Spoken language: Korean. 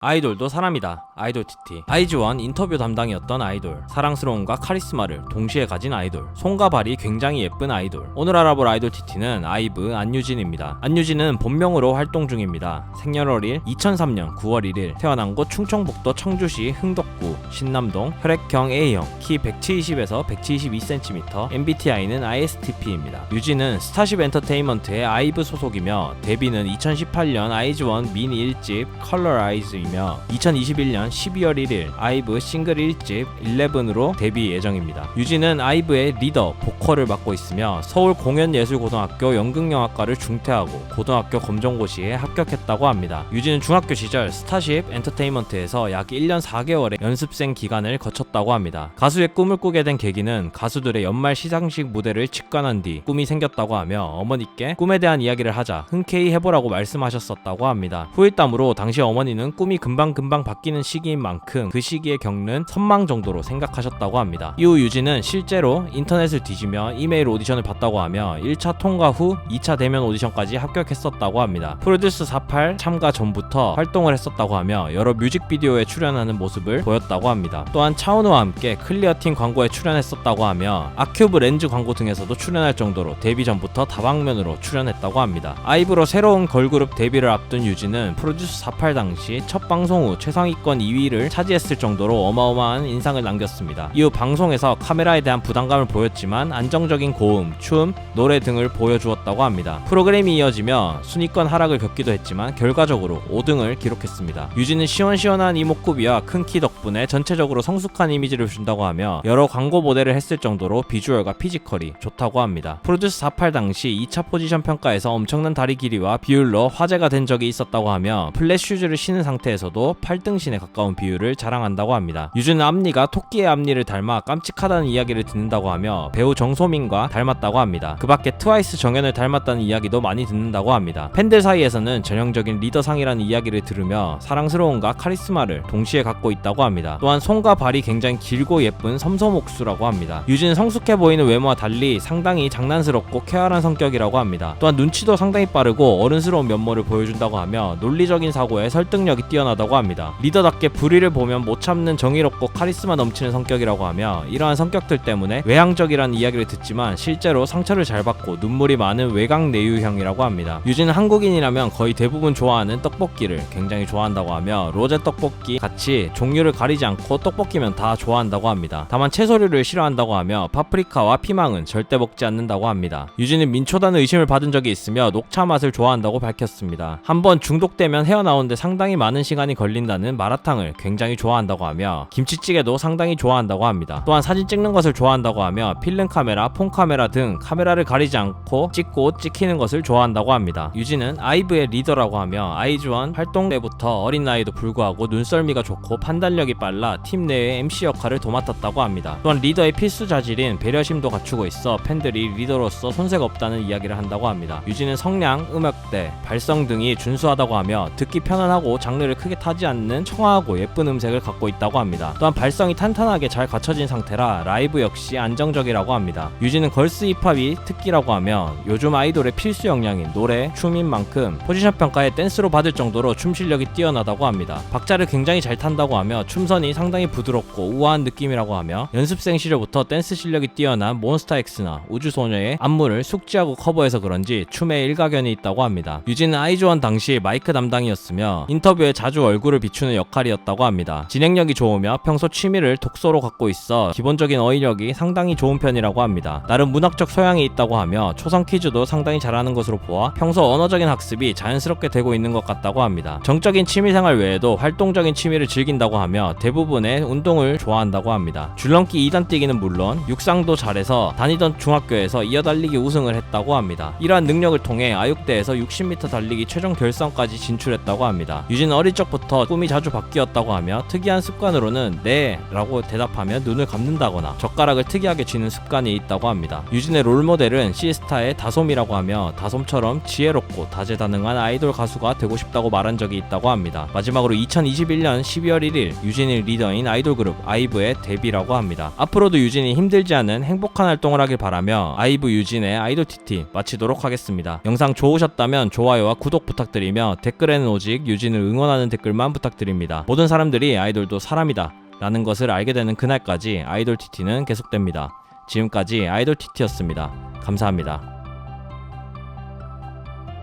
아이돌도 사람이다. 아이돌 TT. 아이즈원 인터뷰 담당이었던 아이돌. 사랑스러움과 카리스마를 동시에 가진 아이돌. 손과 발이 굉장히 예쁜 아이돌. 오늘 알아볼 아이돌 TT는 아이브 안유진입니다. 안유진은 본명으로 활동 중입니다. 생년월일 2003년 9월 1일. 태어난 곳 충청북도 청주시 흥덕구 신남동. 혈액형 A형. 키 170에서 172cm. MBTI는 ISTP입니다. 유진은 스타쉽 엔터테인먼트의 아이브 소속이며 데뷔는 2018년 아이즈원 미니 1집 컬러 아이즈이며 2021년 12월 1일 아이브 싱글 1집 11으로 데뷔 예정입니다. 유진은 아이브의 리더, 보컬을 맡고 있으며 서울공연예술고등학교 연극영화과를 중퇴하고 고등학교 검정고시에 합격했다고 합니다. 유진은 중학교 시절 스타쉽 엔터테인먼트에서 약 1년 4개월의 연습생 기간을 거쳤다고 합니다. 가수의 꿈을 꾸게 된 계기는 가수들의 연말 시상식 무대를 직관한 뒤 꿈이 생겼다고 하며 어머니께 꿈에 대한 이야기를 하자 흔쾌히 해보라고 말씀하셨었다고 합니다. 후일담으로 당시 어머니는 꿈이 금방금방 바뀌는 시기인 만큼 그 시기에 겪는 선망 정도로 생각하셨다고 합니다. 이후 유진은 실제로 인터넷을 뒤지며 이메일 오디션을 봤다고 하며 1차 통과 후 2차 대면 오디션까지 합격했었다고 합니다. 프로듀스 48 참가 전부터 활동을 했었다고 하며 여러 뮤직비디오에 출연하는 모습을 보였다고 합니다. 또한 차은우와 함께 클리어틴 광고에 출연했었다고 하며 아큐브 렌즈 광고 등에서도 출연할 정도로 데뷔 전부터 다방면으로 출연했다고 합니다. 아이브로 새로운 걸그룹 데뷔를 앞둔 유진은 프로듀스 48 당시 첫 방송 후 최상위권 2위를 차지했을 정도로 어마어마한 인상을 남겼습니다. 이후 방송에서 카메라에 대한 부담감을 보였지만 안정적인 고음, 춤, 노래 등을 보여주었다고 합니다. 프로그램이 이어지며 순위권 하락을 겪기도 했지만 결과적으로 5등을 기록했습니다. 유진은 시원시원한 이목구비와 큰 키 덕분에 전체적으로 성숙한 이미지를 준다고 하며 여러 광고 모델을 했을 정도로 비주얼과 피지컬이 좋다고 합니다. 프로듀스 48 당시 2차 포지션 평가에서 엄청난 다리 길이와 비율로 화제가 된 적이 있었다고 하며 플랫 슈즈를 신은 상태에서도 8등신에 가까운 비율을 자랑한다고 합니다. 유진은 앞니가 토끼의 앞니를 닮아 깜찍하다는 이야기를 듣는다고 하며 배우 정소민과 닮았다고 합니다. 그 밖에 트와이스 정연을 닮았다는 이야기도 많이 듣는다고 합니다. 팬들 사이에서는 전형적인 리더상이라는 이야기를 들으며 사랑스러움과 카리스마를 동시에 갖고 있다고 합니다. 또한 손과 발이 굉장히 길고 예쁜 섬섬옥수라고 합니다. 유진은 성숙해 보이는 외모와 달리 상당히 장난스럽고 쾌활한 성격이라고 합니다. 또한 눈치도 상당히 빠르고 어른스러운 면모를 보여준다고 하며 논리적인 사고에 설득력이 뛰어나다고 합니다. 리더답게 불의를 보면 못 참는 정의롭고 카리스마 넘치는 성격이라고 하며 이러한 성격들 때문에 외향적이라는 이야기를 듣지만 실제로 상처를 잘 받고 눈물이 많은 외강 내유형이라고 합니다. 유진은 한국인이라면 거의 대부분 좋아하는 떡볶이를 굉장히 좋아한다고 하며 로제 떡볶이 같이 종류를 가리지 않고 떡볶이면 다 좋아한다고 합니다. 다만 채소류를 싫어한다고 하며 파프리카와 피망은 절대 먹지 않는다고 합니다. 유진은 민초단 의심을 받은 적이 있으며 녹차 맛을 좋아한다고 밝혔습니다. 한번 중독되면 헤어나오는데 상당히 많은 시간이 걸린다는 마라탕을 굉장히 좋아한다고 하며 김치찌개도 상당히 좋아한다고 합니다. 또한 사진 찍는 것을 좋아한다고 하며 필름 카메라, 폰 카메라 등 카메라를 가리지 않고 찍고 찍히는 것을 좋아한다고 합니다. 유진은 아이브의 리더라고 하며 아이즈원 활동 때부터 어린 나이에도 불구하고 눈썰미가 좋고 판단력이 빨라 팀 내의 MC 역할을 도맡았다고 합니다. 또한 리더의 필수 자질인 배려심도 갖추고 있어 팬들이 리더로서 손색 없다는 이야기를 한다고 합니다. 유진은 성량, 음역대, 발성 등이 준수하다고 하며 듣기 편안하고 장르를 크게 타지 않는 청아하고 예쁜 음색을 갖고 있다고 합니다. 또한 발성이 탄탄하게 잘 갖춰진 상태라 라이브 역시 안정적이라고 합니다. 유진은 걸스 힙합이 특기라고 하며 요즘 아이돌의 필수 역량인 노래, 춤인 만큼 포지션 평가에 댄스로 받을 정도로 춤 실력이 뛰어나다고 합니다. 박자를 굉장히 잘 탄다고 하며 춤선이 상당히 부드럽고 우아한 느낌이라고 하며 연습생 시절부터 댄스 실력이 뛰어난 몬스타엑스나 우주소녀의 안무를 숙지하고 커버해서 그런지 춤에 일가견이 있다고 합니다. 유진은 아이즈원 당시 마이크 담당이었으며 인터뷰에 자주 얼굴을 비추는 역할이었다고 합니다. 진행력이 좋으며 평소 취미를 독서로 갖고 있어 기본적인 어휘력이 상당히 좋은 편이라고 합니다. 나름 문학적 소양이 있다고 하며 초성 퀴즈도 상당히 잘하는 것으로 보아 평소 언어적인 학습이 자연스럽게 되고 있는 것 같다고 합니다. 정적인 취미생활 외에도 활동적인 취미를 즐긴다고 하며 대부분의 운동을 좋아한다고 합니다. 줄넘기 2단 뛰기는 물론 육상도 잘해서 다니던 중학교에서 이어달리기 우승을 했다고 합니다. 이러한 능력을 통해 아육대에서 60m 달리기 최종 결선까지 진출했다고 합니다. 유진은 어릴 적부터 꿈이 자주 바뀌었다고 하며 특이한 습관으로는 네 라고 대답하며 눈을 감는다거나 젓가락을 특이하게 쥐는 습관이 있다고 합니다. 유진의 롤모델은 시스타의 다솜이라고 하며 다솜처럼 지혜롭고 다재다능한 아이돌 가수가 되고 싶다고 말한 적이 있다고 합니다. 마지막으로 2021년 12월 1일 유진이 리더인 아이돌 그룹 아이브의 데뷔라고 합니다. 앞으로도 유진이 힘들지 않은 행복한 활동을 하길 바라며 아이브 유진의 아이돌 TT 마치도록 하겠습니다. 영상 좋으셨다면 좋아요와 구독 부탁드리며 댓글에는 오직 유진을 응원하는 많은 댓글만 부탁드립니다. 모든 사람들이 아이돌도 사람이다 라는 것을 알게 되는 그날까지 아이돌 TT는 계속됩니다. 지금까지 아이돌 TT였습니다. 감사합니다.